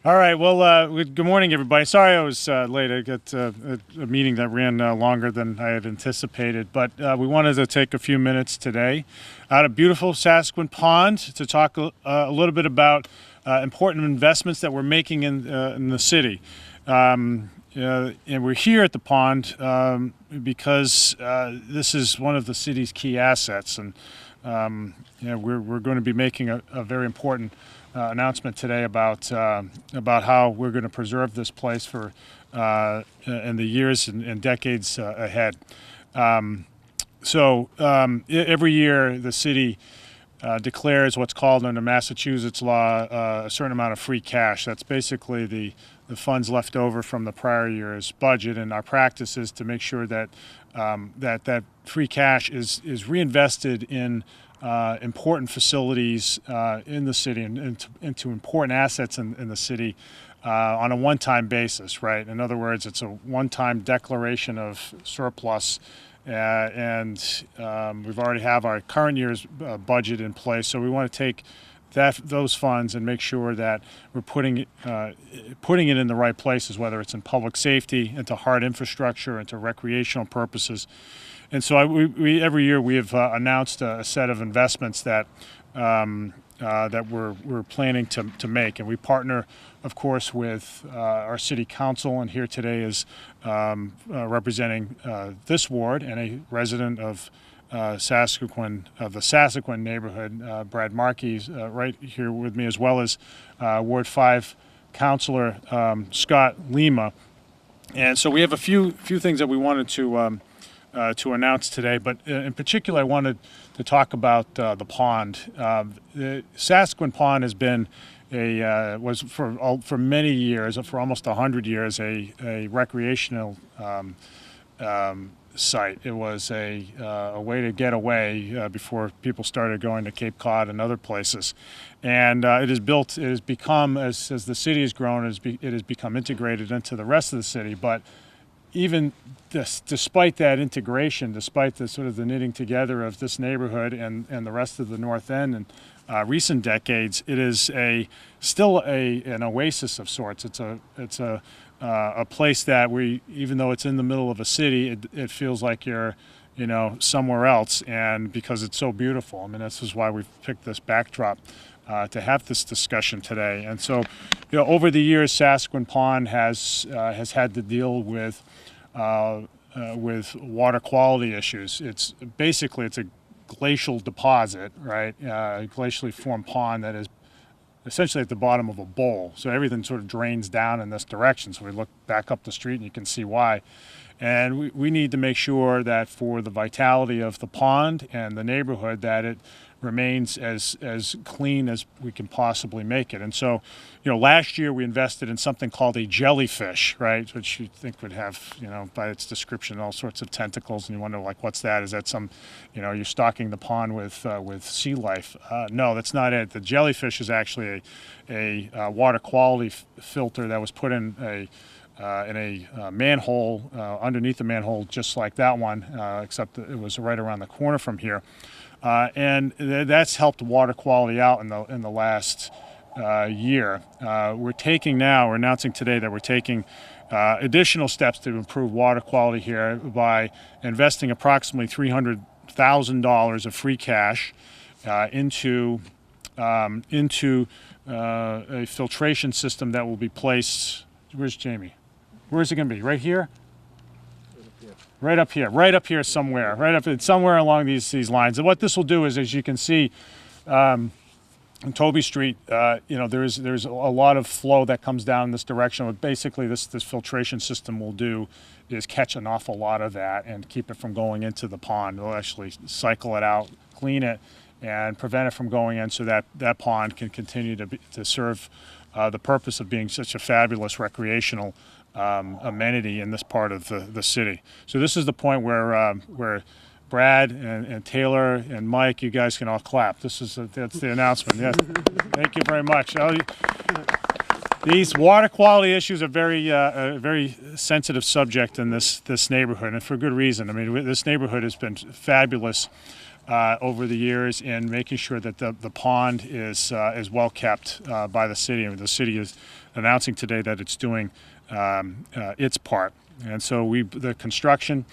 All right. Well, good morning, everybody. Sorry I was late. I got a meeting that ran longer than I had anticipated, but we wanted to take a few minutes today out of beautiful Sasquatch Pond to talk a little bit about important investments that we're making in the city. And we're here at the pond because this is one of the city's key assets, and we're going to be making a very important announcement today about how we're going to preserve this place for in the years and decades ahead. Every year the city declares what's called under Massachusetts law a certain amount of free cash. That's basically the funds left over from the prior year's budget, and our practice is to make sure that that free cash is reinvested in important facilities in the city and into important assets in the city on a one-time basis, right? In other words, it's a one-time declaration of surplus, and we've already have our current year's budget in place, so we want to take those funds and make sure that we're putting it in the right places, whether it's in public safety, into hard infrastructure, into recreational purposes. And so we every year we have announced a set of investments that that we're planning to make, and we partner, of course, with our city council. And here today is representing this ward and a resident of Sasquatch, of the Sasquatch neighborhood, Brad Markey, right here with me, as well as Ward 5 Councilor Scott Lima. And so we have a few things that we wanted to announce today, but in particular I wanted to talk about the pond. The Sasquatch Pond has been was for many years, for almost 100 years, a recreational site. It was a way to get away before people started going to Cape Cod and other places. And it has become, as the city has grown, it has become integrated into the rest of the city. But even despite that integration, despite the sort of the knitting together of this neighborhood and the rest of the North End in recent decades, it is still an oasis of sorts. It's a place that even though it's in the middle of a city, it feels like you're somewhere else, and because it's so beautiful. I mean, this is why we've picked this backdrop to have this discussion today. And so, over the years, Sasquatch Pond has had to deal with water quality issues. It's a glacial deposit, right? A glacially formed pond that is essentially at the bottom of a bowl. So everything sort of drains down in this direction. So we look back up the street and you can see why. And we need to make sure that for the vitality of the pond and the neighborhood, that it remains as clean as we can possibly make it. And so, last year we invested in something called a jellyfish, right? Which you think would have, by its description, all sorts of tentacles, and you wonder, like, what's that? Is that some, you're stocking the pond with sea life? No, that's not it. The jellyfish is actually a water quality filter that was put in a manhole, underneath the manhole, just like that one, except that it was right around the corner from here. And that's helped water quality out in the last year. We're announcing today that we're taking additional steps to improve water quality here by investing approximately $300,000 of free cash into a filtration system that will be placed. Where's Jamie? Where's it going to be? Right here? Right up here somewhere, somewhere along these lines. And what this will do is, as you can see, on Toby Street, there's a lot of flow that comes down this direction. What basically this filtration system will do is catch an awful lot of that and keep it from going into the pond. It'll actually cycle it out, clean it, and prevent it from going in, so that pond can continue to serve the purpose of being such a fabulous recreational amenity in this part of the city. So this is the point where Brad and Taylor and Mike, you guys can all clap. That's the announcement. Yes, thank you very much. These water quality issues are a very sensitive subject in this neighborhood, and for good reason. I mean, this neighborhood has been fabulous over the years in making sure that the pond is well kept by the city. And the city is announcing today that it's doing its part. And so the construction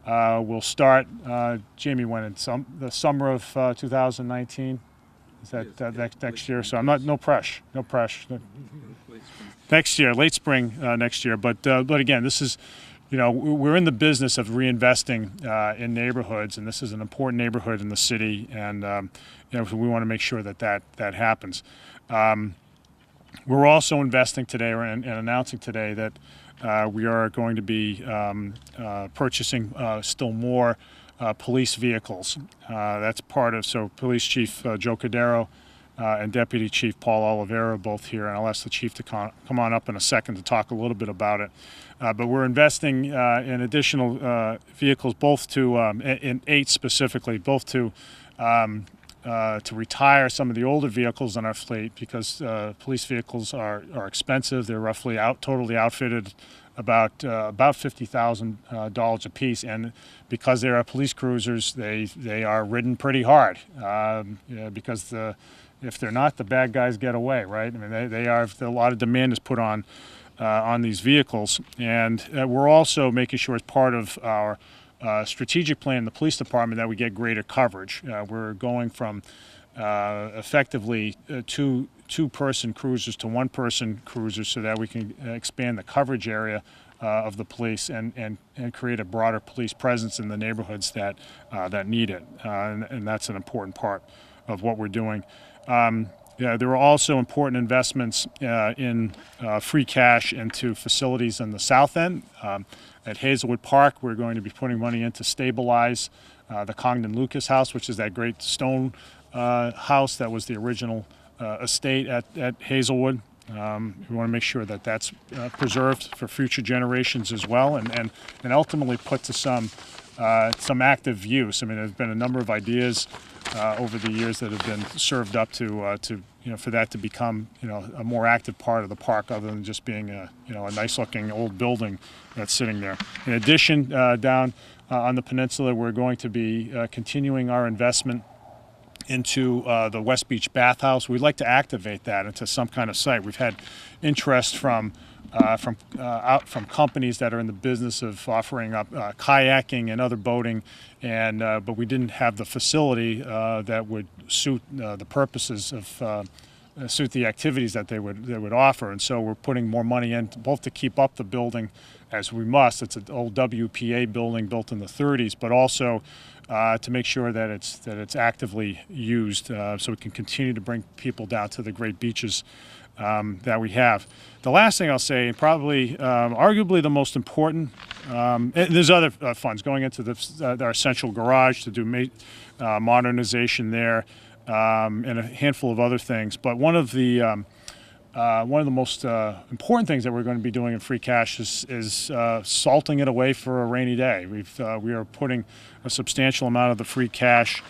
will start, Jamie, when in the summer of 2019. Is that next year? So no pressure. Next year, late spring next year. But again, this is, we're in the business of reinvesting in neighborhoods, and this is an important neighborhood in the city, and we want to make sure that happens. We're also investing today and announcing today that we are going to be purchasing still more police vehicles. That's part of, so Police Chief Joe Cordero and Deputy Chief Paul Oliveira both here, and I'll ask the Chief to come on up in a second to talk a little bit about it. But we're investing in additional vehicles, both in 8 specifically, both to retire some of the older vehicles in our fleet, because police vehicles are expensive. They're roughly totally outfitted about $50,000 a piece, and because they are police cruisers, they are ridden pretty hard. Because if they're not, the bad guys get away, right? I mean, they are. A lot of demand is put on these vehicles, and we're also making sure as part of our strategic plan in the police department that we get greater coverage. We're going from effectively two-person cruisers to one-person cruisers so that we can expand the coverage area of the police and create a broader police presence in the neighborhoods that need it. And that's an important part of what we're doing. There are also important investments in free cash into facilities in the south end. At Hazelwood Park, we're going to be putting money in to stabilize the Congdon Lucas house, which is that great stone house that was the original estate at Hazelwood. We want to make sure that that's preserved for future generations as well, and ultimately put to some active use. I mean, there's been a number of ideas over the years that have been served up to for that to become a more active part of the park, other than just being a nice-looking old building that's sitting there. In addition, down on the peninsula, we're going to be continuing our investment into the West Beach bathhouse. We'd like to activate that into some kind of site. We've had interest from companies that are in the business of offering up kayaking and other boating, and but we didn't have the facility that would suit the purposes of suit the activities that they would offer, and so we're putting more money in both to keep up the building as we must. It's an old WPA building built in the 30s, but also to make sure that it's actively used, so we can continue to bring people down to the great beaches that we have. The last thing I'll say, and probably arguably the most important, there's other funds going into our central garage to do modernization there, and a handful of other things. But one of the most important things that we're going to be doing in free cash is salting it away for a rainy day. We are putting a substantial amount of the free cash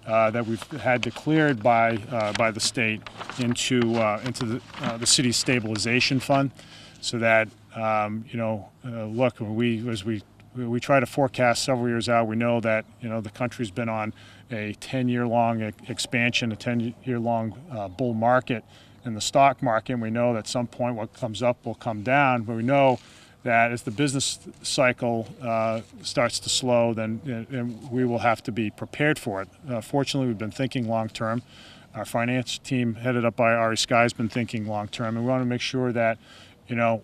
that we've had declared by the state into the city's stabilization fund, so that look, as we try to forecast several years out, we know that the country's been on a 10-year-long expansion, a 10-year-long bull market in the stock market, and we know that at some point what comes up will come down, but we know that as the business cycle starts to slow, then we will have to be prepared for it. Fortunately, we've been thinking long-term. Our finance team, headed up by Ari Sky, has been thinking long-term, and we want to make sure that New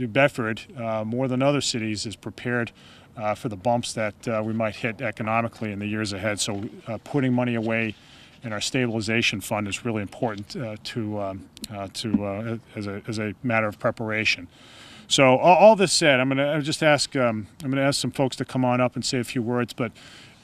Bedford, more than other cities, is prepared for the bumps that we might hit economically in the years ahead. So putting money away in our stabilization fund is really important as a matter of preparation. So all this said, I'm going to just ask some folks to come on up and say a few words. But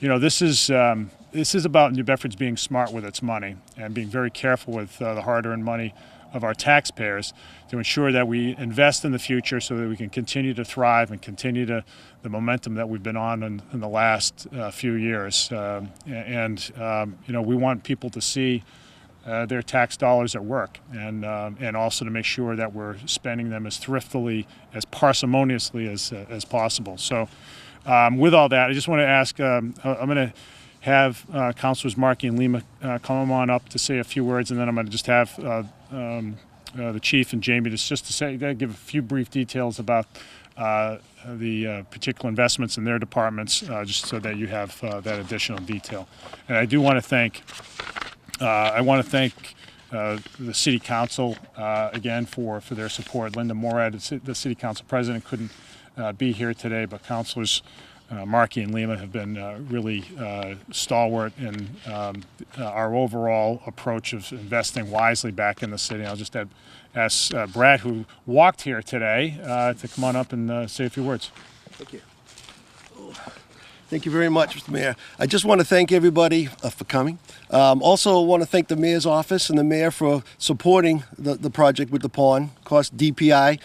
this is about New Bedford's being smart with its money and being very careful with the hard-earned money of our taxpayers to ensure that we invest in the future so that we can continue to thrive and continue the momentum that we've been on in the last few years. We want people to see their tax dollars at work, and also to make sure that we're spending them as thriftily, as parsimoniously as possible. So with all that, I just want to ask, I'm going to have Councilors Markey and Lima come on up to say a few words, and then I'm going to just have the Chief and Jamie just to say, give a few brief details about the particular investments in their departments, just so that you have that additional detail. And I do want to thank the City Council again for their support. Linda Morad, the City Council President, couldn't be here today, but Councilors Markey and Lima have been really stalwart in our overall approach of investing wisely back in the city. I'll just ask Brad, who walked here today, to come on up and say a few words. Thank you. Thank you very much, Mr. Mayor. I just want to thank everybody for coming. Also want to thank the Mayor's office and the Mayor for supporting the project with the pond. Of course, DPI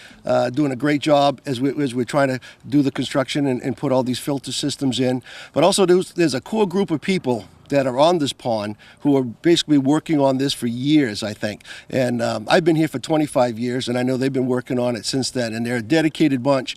doing a great job as we're trying to do the construction and put all these filter systems in. But also there's a core group of people that are on this pond who are basically working on this for years, I think. And I've been here for 25 years, and I know they've been working on it since then. And they're a dedicated bunch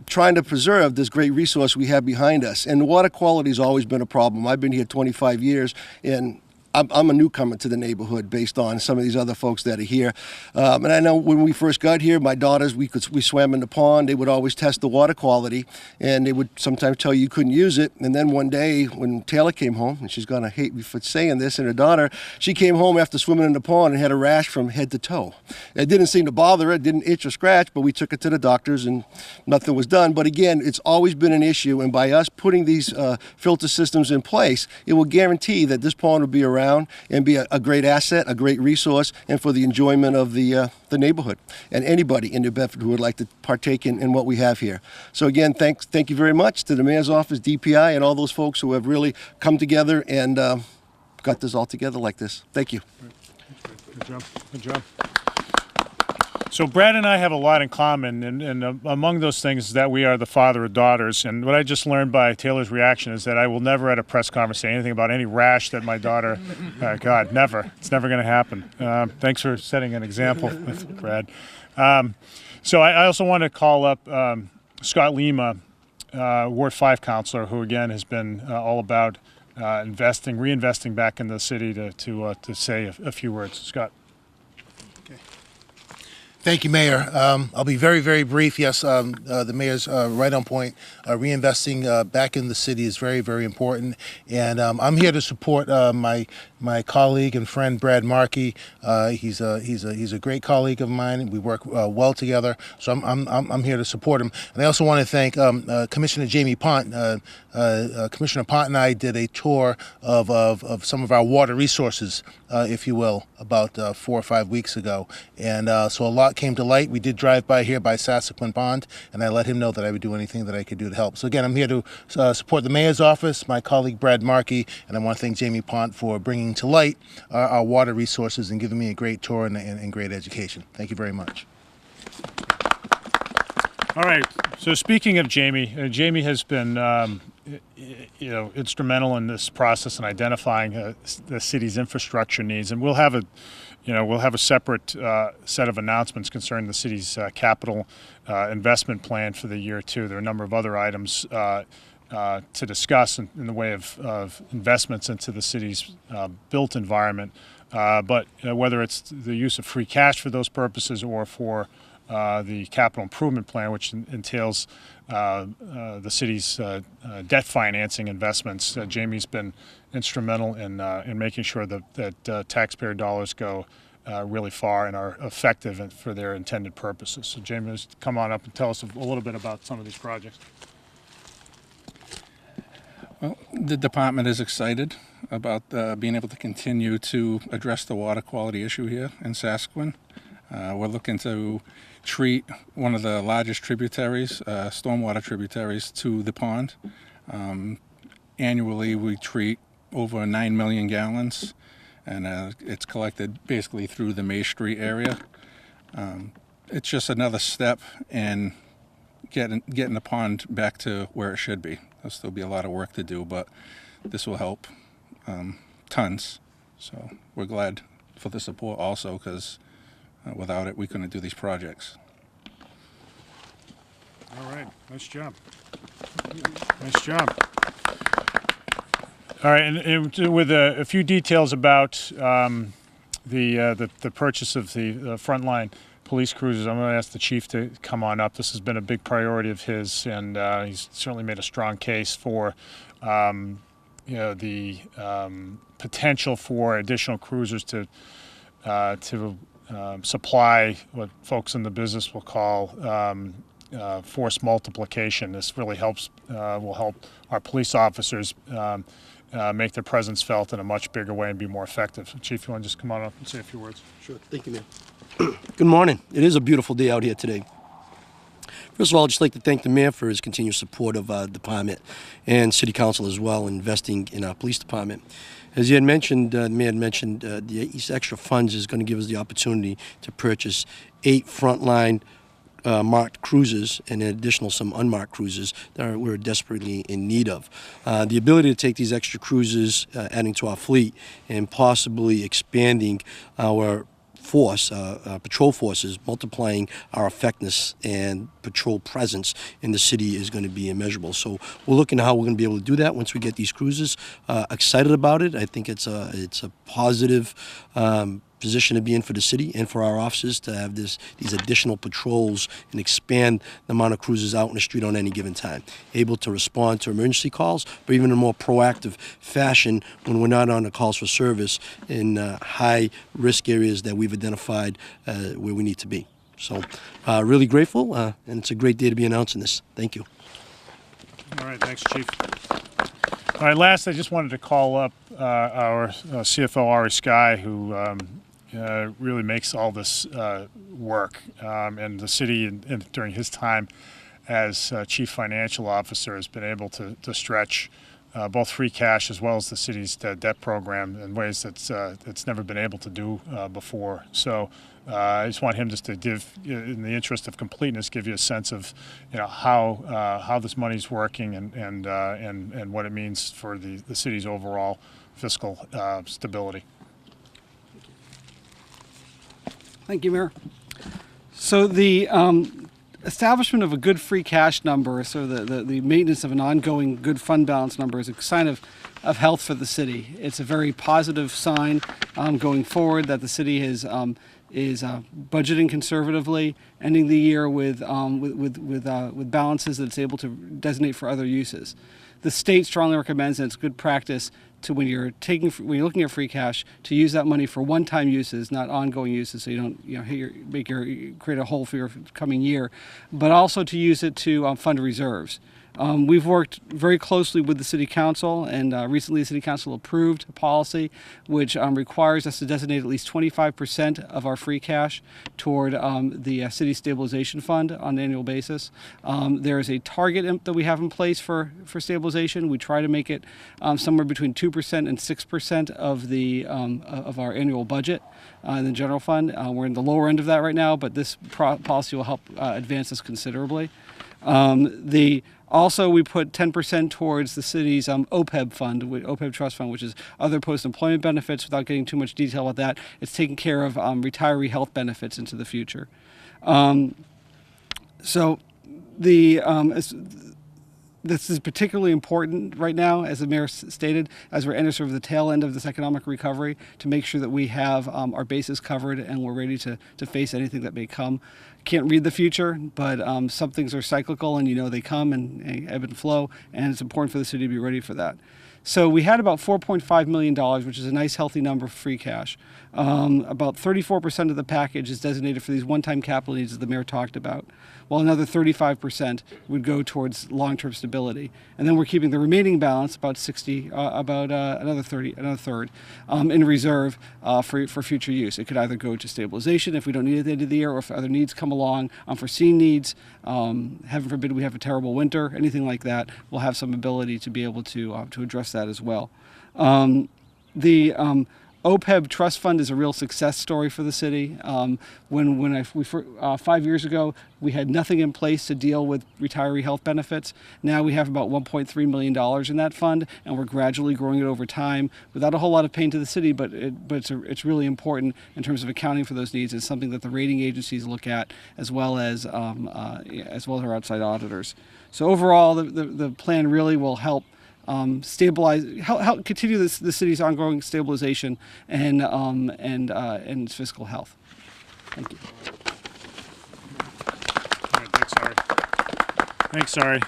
trying to preserve this great resource we have behind us. And the water quality has always been a problem. I've been here 25 years, and I'm a newcomer to the neighborhood based on some of these other folks that are here. And I know when we first got here, my daughters, we swam in the pond. They would always test the water quality, and they would sometimes tell you couldn't use it. And then one day when Taylor came home, and she's going to hate me for saying this, and her daughter, she came home after swimming in the pond and had a rash from head to toe. It didn't seem to bother her, it didn't itch or scratch, but we took her to the doctors and nothing was done. But again, it's always been an issue, and by us putting these filter systems in place, it will guarantee that this pond will be around and be a great asset, a great resource, and for the enjoyment of the neighborhood and anybody in New Bedford who would like to partake in what we have here. So again, thank you very much to the Mayor's office, DPI, and all those folks who have really come together and got this all together like this. Thank you. Good job. Good job. So Brad and I have a lot in common, and among those things is that we are the father of daughters. And what I just learned by Taylor's reaction is that I will never at a press conference say anything about any rash that my daughter, God, never. It's never going to happen. Thanks for setting an example, Brad. So I also want to call up Scott Lima, Ward 5 councilor, who again has been all about reinvesting back in the city to say a few words. Scott. Thank you, Mayor. I'll be very, very brief. Yes, the Mayor's right on point. Reinvesting back in the city is very, very important. And I'm here to support my colleague and friend Brad Markey. He's a great colleague of mine. We work well together. So I'm here to support him. And I also want to thank Commissioner Jamie Pont. Commissioner Pont and I did a tour of some of our water resources, if you will, about 4 or 5 weeks ago. And so a lot came to light. We did drive by here by Sassaquin Pond, and I let him know that I would do anything that I could do to help. So again, I'm here to support the Mayor's office, my colleague Brad Markey, and I want to thank Jamie Pont for bringing to light our water resources and giving me a great tour and great education. Thank you very much. All right. So speaking of Jamie, Jamie has been instrumental in this process in identifying the city's infrastructure needs, and we'll have a separate set of announcements concerning the city's capital investment plan for the year too. There are a number of other items to discuss in the way of investments into the city's built environment, but whether it's the use of free cash for those purposes or for the capital improvement plan, which entails the city's debt financing investments. Jamie's been instrumental in making sure that taxpayer dollars go really far and are effective for their intended purposes. So Jamie, just come on up and tell us a little bit about some of these projects. Well, the department is excited about being able to continue to address the water quality issue here in Sassaquin. We're looking to treat one of the largest tributaries, stormwater tributaries, to the pond. Annually, we treat over 9 million gallons, and it's collected basically through the May Street area. It's just another step in getting the pond back to where it should be. There'll still be a lot of work to do, but this will help tons. So we're glad for the support also, because without it, we couldn't do these projects. All right, nice job. Nice job. All right, and with a few details about the purchase of the frontline police cruisers, I'm going to ask the chief to come on up. This has been a big priority of his, and he's certainly made a strong case for the potential for additional cruisers to supply what folks in the business will call force multiplication. This really will help our police officers make their presence felt in a much bigger way and be more effective. Chief, you want to just come on up and say a few words? Sure. Thank you, Mayor. Good morning. It is a beautiful day out here today. First of all, I'd just like to thank the mayor for his continued support of our department and city council as well, investing in our police department. As he had mentioned, the mayor had mentioned, these extra funds is going to give us the opportunity to purchase 8 frontline marked cruisers and an additional some unmarked cruisers that we're desperately in need of. The ability to take these extra cruisers, adding to our fleet, and possibly expanding our force, patrol forces, multiplying our effectiveness and patrol presence in the city is going to be immeasurable. So we're looking at how we're going to be able to do that once we get these cruisers. Excited about it. I think it's a positive position to be in for the city and for our officers to have these additional patrols and expand the amount of cruisers out in the street on any given time, able to respond to emergency calls, but even in a more proactive fashion when we're not on the calls for service in high risk areas that we've identified where we need to be. So really grateful, and it's a great day to be announcing this. Thank you. All right, thanks, Chief. All right, last, I just wanted to call up our CFO, Ari Sky, who really makes all this work. And the city, during his time as Chief Financial Officer, has been able to stretch both free cash as well as the city's debt program in ways that's never been able to do before. So I just want him just to give, in the interest of completeness, give you a sense of how this money's working and what it means for the city's overall fiscal stability. Thank you, Mayor. So the establishment of a good free cash number, so the maintenance of an ongoing good fund balance number, is a sign of health for the city. It's a very positive sign going forward that the city is budgeting conservatively, ending the year with balances that it's able to designate for other uses. The state strongly recommends, and it's good practice, to when you're looking at free cash, to use that money for one-time uses, not ongoing uses, so you don't create a hole for your coming year, but also to use it to fund reserves. We've worked very closely with the City Council, and recently the City Council approved a policy which requires us to designate at least 25% of our free cash toward the City Stabilization Fund on an annual basis. There is a target that we have in place for stabilization. We try to make it somewhere between 2% and 6% of our annual budget in the general fund. We're in the lower end of that right now, but this policy will help advance this considerably. Also, we put 10% towards the city's OPEB fund, OPEB trust fund, which is other post-employment benefits. Without getting too much detail about that, it's taking care of retiree health benefits into the future. This is particularly important right now, as the mayor stated, as we're entering sort of the tail end of this economic recovery, to make sure that we have our bases covered and we're ready to face anything that may come. Can't read the future, but some things are cyclical, and they come and ebb and flow, and it's important for the city to be ready for that. So we had about $4.5 million, which is a nice, healthy number for free cash. About 34% of the package is designated for these one-time capital needs, as the mayor talked about, while another 35% would go towards long-term stability. And then we're keeping the remaining balance, about another third, in reserve for future use. It could either go to stabilization if we don't need it at the end of the year, or if other needs come along, unforeseen needs. Heaven forbid we have a terrible winter, anything like that, we'll have some ability to be able to address that as well. The OPEB trust fund is a real success story for the city. 5 years ago, we had nothing in place to deal with retiree health benefits. Now we have about $1.3 million in that fund, and we're gradually growing it over time without a whole lot of pain to the city, but it's really important in terms of accounting for those needs. It's something that the rating agencies look at, as well as our outside auditors. So overall, the plan really will help stabilize, help continue the city's ongoing stabilization and its fiscal health. Thank you. All right, thanks, Ari. Thanks, Ari.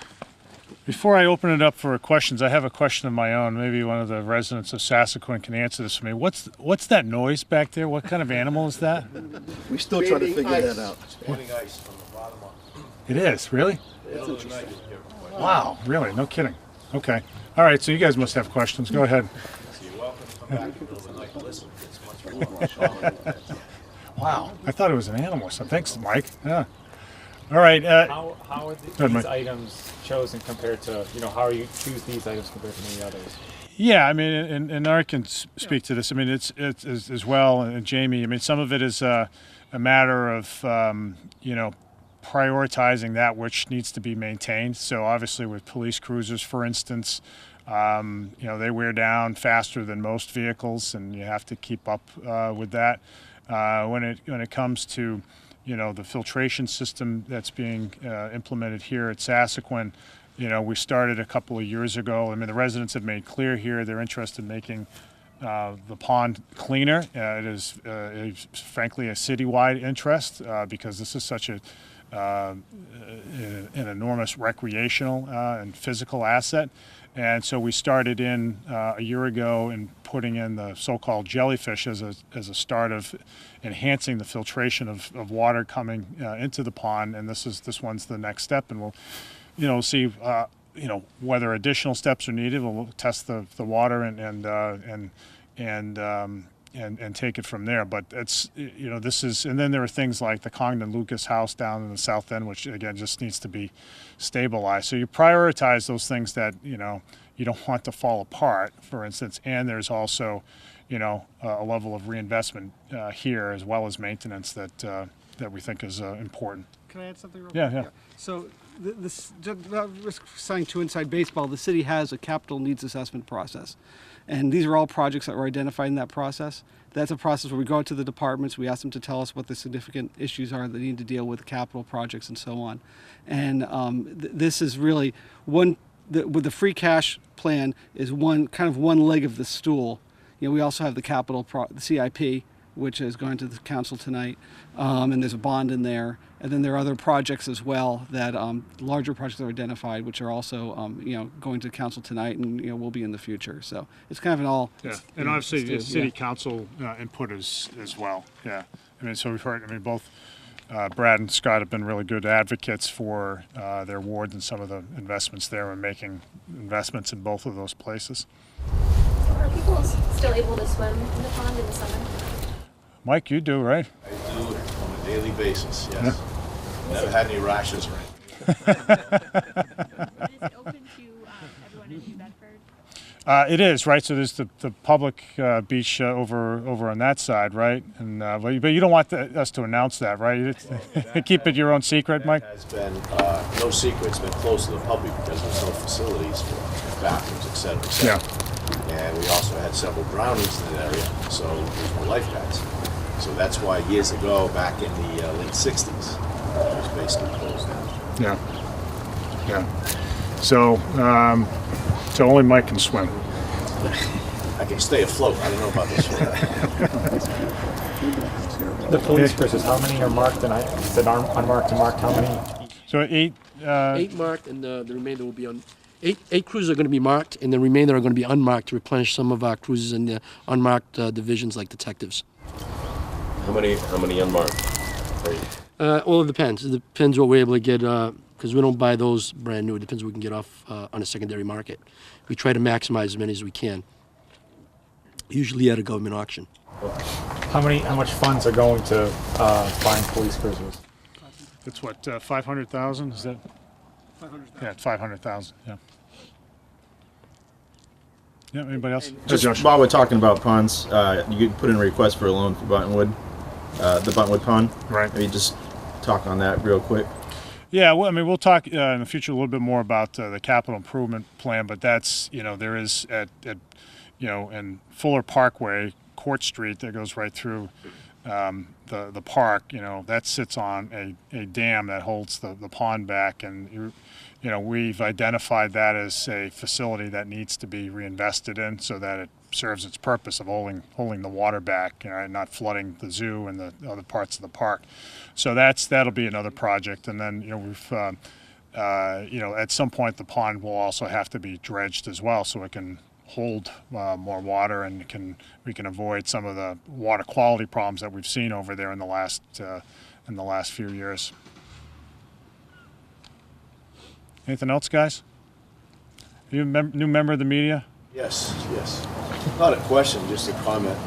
Before I open it up for questions, I have a question of my own. Maybe one of the residents of Sassaquin can answer this for me. What's that noise back there? What kind of animal is that? We're still trying to figure that out. Spawning ice from the bottom up. It is, really? That's interesting. Wow, really? No kidding. Okay. All right, so you guys must have questions. Go ahead. So you're welcome to come back in the middle of the night and listen. It's much more. Wow, I thought it was an animal. So thanks, Mike. Yeah. All right. How are ahead, these Mike. items chosen compared to, how are you choose these items compared to many others? Yeah, I mean, and Art can speak to this. I mean, it's as well, and Jamie. I mean, some of it is a matter of prioritizing that which needs to be maintained. So obviously, with police cruisers, for instance, they wear down faster than most vehicles, and you have to keep up with that. When it comes to the filtration system that's being implemented here at Sassaquin, we started a couple of years ago. I mean, the residents have made clear here they're interested in making the pond cleaner. It is frankly a citywide interest because this is such an enormous recreational and physical asset. And so we started in a year ago in putting in the so-called jellyfish as a start of enhancing the filtration of water coming into the pond. And this one's the next step, and we'll see whether additional steps are needed. We'll test the water and take it from there. But it's this is, and then there are things like the Congdon Lucas house down in the south end, which again just needs to be stabilized. So you prioritize those things that you don't want to fall apart, for instance. And there's also a level of reinvestment here as well as maintenance that we think is important. Can I add something real Yeah, quick? yeah. So without risk signing too inside baseball, the city has a capital needs assessment process. And these are all projects that were identified in that process. That's a process where we go out to the departments, we ask them to tell us what the significant issues are that they need to deal with, capital projects and so on. And this is really with the free cash plan is one leg of the stool. We also have the the CIP, which is going to the council tonight, and there's a bond in there. And then there are other projects as well that larger projects are identified, which are also going to council tonight and will be in the future. So it's kind of an all. Yeah, and obviously the city council input as well. Yeah, I mean, so we've heard. I mean, both Brad and Scott have been really good advocates for their wards and some of the investments there. We're making investments in both of those places. Are people still able to swim in the pond in the summer? Mike, you do, right? I do it on a daily basis, yes. Never had any rashes or anything. Is it open to everyone in New Bedford? It is, right? So there's the public beach over on that side, right? And but you don't want us to announce that, right? Keep it your own secret, Mike? It has been no secret. It's been closed to the public because there's no facilities for bathrooms, et cetera, et cetera. Yeah. And we also had several drownings in that area, so there's no lifeguards. So that's why years ago, back in the late 60s, it was basically closed down. Yeah. Yeah. So only Mike can swim. I can stay afloat. I don't know about this one. The police cruisers, how many are marked and said unmarked and marked? How many? So 8. 8 marked, and the remainder will be on. Eight cruises are going to be marked, and the remainder are going to be unmarked to replenish some of our cruises in the unmarked divisions like detectives. How many unmarked? Well, it depends. It depends what we're able to get, because we don't buy those brand new. It depends what we can get off on a secondary market. We try to maximize as many as we can, usually at a government auction. How much funds are going to buying police cruisers? It's what 500,000 is that? 500,000. Yeah, it's 500,000. Yeah. Yeah. Anybody else? Just while we're talking about ponds, you could put in a request for a loan for Buttonwood, the Buttonwood pond. Right. Maybe just talk on that real quick. Yeah, well, I mean, we'll talk in the future a little bit more about the capital improvement plan, but that's, there is in Fuller Parkway, Court Street, that goes right through the park, that sits on a dam that holds the pond back, and we've identified that as a facility that needs to be reinvested in so that it serves its purpose of holding the water back, and not flooding the zoo and the other parts of the park. So that'll be another project, and then we've at some point the pond will also have to be dredged as well, so it can hold more water, and we can avoid some of the water quality problems that we've seen over there in the last few years. Anything else, guys? Are you a new member of the media? Yes. Not a question, just a comment.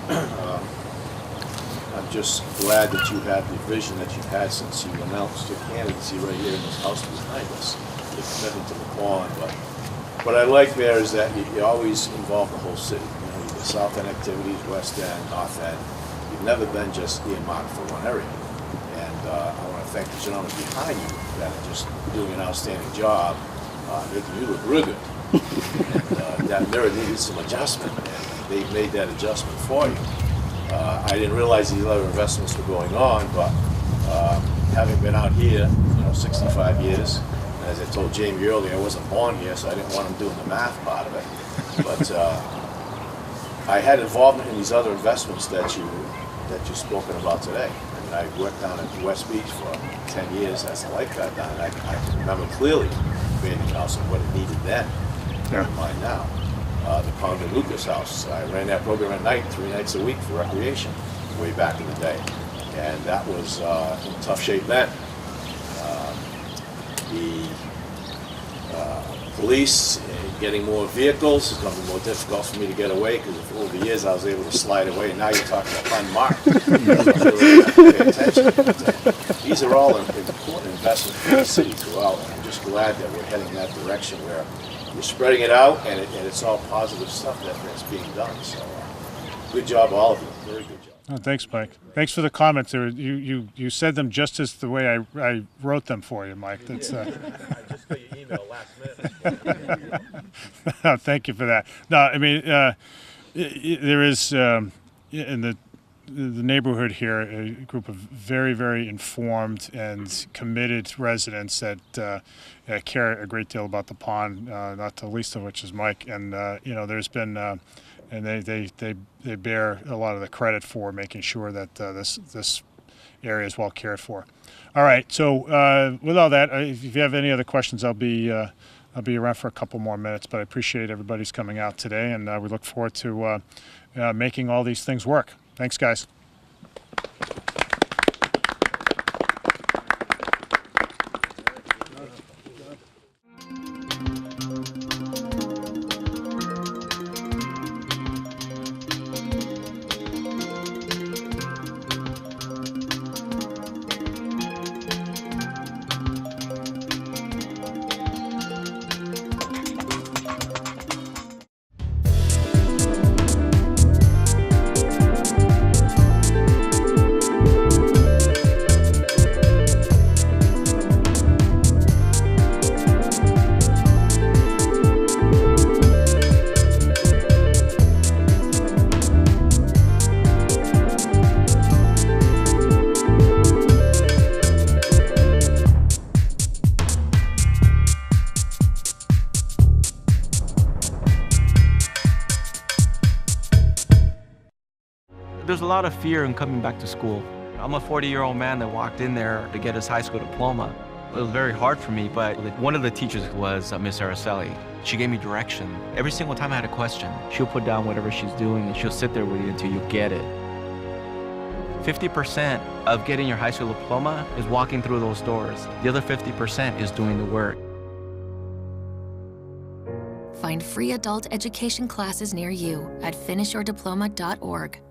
I'm just glad that you have the vision that you've had since you announced your candidacy right here in this house behind us. The commitment to the pond, but what I like there is that you always involve the whole city. You do South End activities, West End, North End. You've never been just earmarked for one area. And I want to thank the gentlemen behind you that are just doing an outstanding job, making you look real good. And that mirror needed some adjustment, and they've made that adjustment for you. I didn't realize these other investments were going on, but having been out here, 65 years, as I told Jamie earlier, I wasn't born here, so I didn't want him doing the math part of it. But I had involvement in these other investments that you've spoken about today. I mean, I worked down at West Beach for 10 years as a lifeguard down, and I can remember clearly Bathing House and what it needed then. Never mind now. The Pound and Lucas House. I ran that program at night, 3 nights a week for recreation, way back in the day, and that was in tough shape then. The police getting more vehicles is going to be more difficult for me to get away, because over the years I was able to slide away, and now you're talking about unmarked. Really have to pay attention. These are all important investments for the city throughout, and I'm just glad that we're heading in that direction where we're spreading it out, and it's all positive stuff that's being done. So good job, all of you. Very good job. Oh, thanks, Mike. Thanks for the comments. You said them just as the way I wrote them for you, Mike. That's, I just got your email last minute. Thank you for that. No, I mean, there is in the neighborhood here a group of very, very informed and committed residents that care a great deal about the pond, not the least of which is Mike. And there's been and they bear a lot of the credit for making sure that this area is well cared for. All right. So with all that, if you have any other questions, I'll be around for a couple more minutes. But I appreciate everybody's coming out today, and we look forward to making all these things work. Thanks, guys. There's a lot of fear in coming back to school. I'm a 40-year-old man that walked in there to get his high school diploma. It was very hard for me, but one of the teachers was Miss Araceli. She gave me direction. Every single time I had a question, she'll put down whatever she's doing and she'll sit there with you until you get it. 50% of getting your high school diploma is walking through those doors. The other 50% is doing the work. Find free adult education classes near you at finishyourdiploma.org.